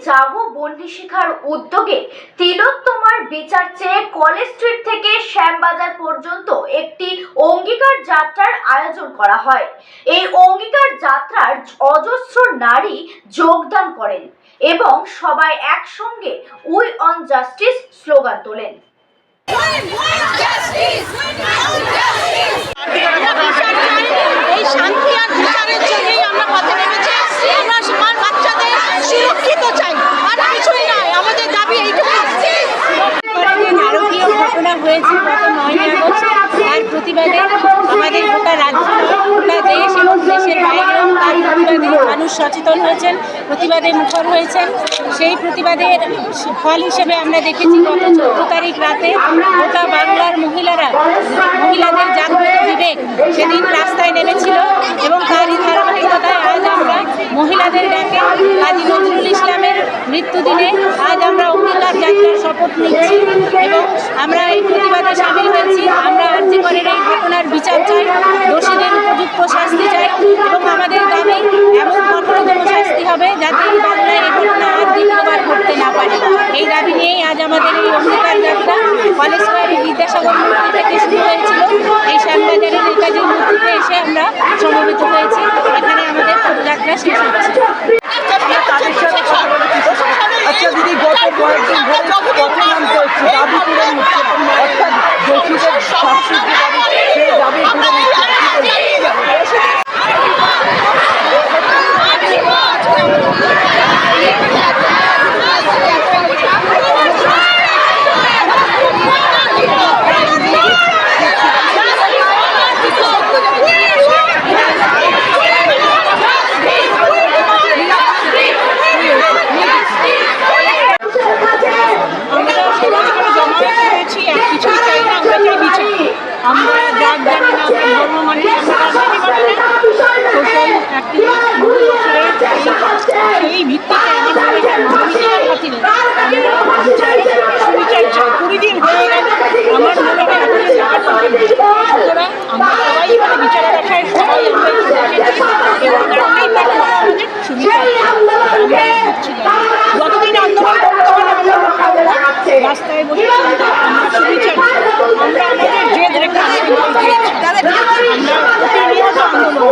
যাবো বন্ডি শিখার উদ্যোগে তিলোত্তমার বিচার চেয়ে কলেজ স্ট্রিট থেকে শ্যামবাজার পর্যন্ত একটি অঙ্গীকার যাত্রার আয়োজন করা হয়। এই অঙ্গীকার যাত্রার অজস্র নারী যোগদান করেন এবং সবাই একসঙ্গে উই অন জাস্টিস স্লোগান তোলেন। এই শান্তি আর বিচারের জন্যই আমরা পথে নেমেছি। আমরা সবার বাচ্চাদের সুরক্ষিত চাই, আর কিছুই নয়। আমাদের দাবি এইটুকু। নারকীয় ঘটনা হয়েছে গত 9ই আগস্ট, তার প্রতিবাদে আমাদের গোটা রাজ্য, গোটা দেশ এবং দেশের বাইরেও তার প্রতিবাদে মানুষ সচেতন হয়েছেন, প্রতিবাদে মুখর হয়েছেন। সেই প্রতিবাদের ফল হিসেবে আমরা দেখেছি গত 14 তারিখ রাতে গোটা বাংলার মহিলাদের জাগ্রত বিবেক সেদিন রাস্তায় নেমেছিল এবং তারই ধারাবাহিকতায় আজ আমরা মহিলাদের ডাকে কাজী নজরুল ইসলামের মৃত্যুদিনে আজ আমরা অঙ্গীকার যাত্রার শপথ নিচ্ছি এবং আমরা এই প্রতিবাদে সামিল হয়েছি। আমরা আরজিকরের এই ঘটনার বিচার চাই, দোষীদের উপযুক্ত শাস্তি চাই এবং আমাদের দাবি এমন কঠোরতম শাস্তি হবে যাতে এই বাংলায় এই ঘটনা আর দ্বিতীয়বার ঘটতে না পারে। এই দাবি নিয়েই আজ আমাদের এই অঙ্গীকার যাত্রা কলেজ স্কয়ারের বিদ্যাসাগর মূর্তি থেকে শুরু হয়েছিল। এই শ্যামবাজারের নেতাজির মূর্তিতে এসে আমরা সমবেত হয়েছি। এখানে আমাদের পদযাত্রা শেষ হচ্ছে। আচ্ছা দিদি, গত কয়েকদিন ধরে পথে নামতে হচ্ছে দাবি পূরণ হচ্ছে, অর্থাৎ দোষীদের শাস্তির যে দাবি, সেই দাবি পূরণ আমরা জাত জানি না, ধর্ম মানি না, সোশ্যাল সেই ভিত্তিতে মানবিকতার খাতিরে সুবিচার চাই। 20 দিন হয়ে গেল, আমার মনে হয় সুতরাং আমরা সবাই এখানে বিচারের আশায় সবাই আমরা এসেছি এবং জানতেই পারবো আমাদের সুবিচার আমরা হচ্ছি না। যতদিন আন্দোলন করতে হবে রাস্তায় বসে আমরা সুবিচার, আমরা আমাদের জেদ রেখে আমরা প্রতিনিয়ত আন্দোলন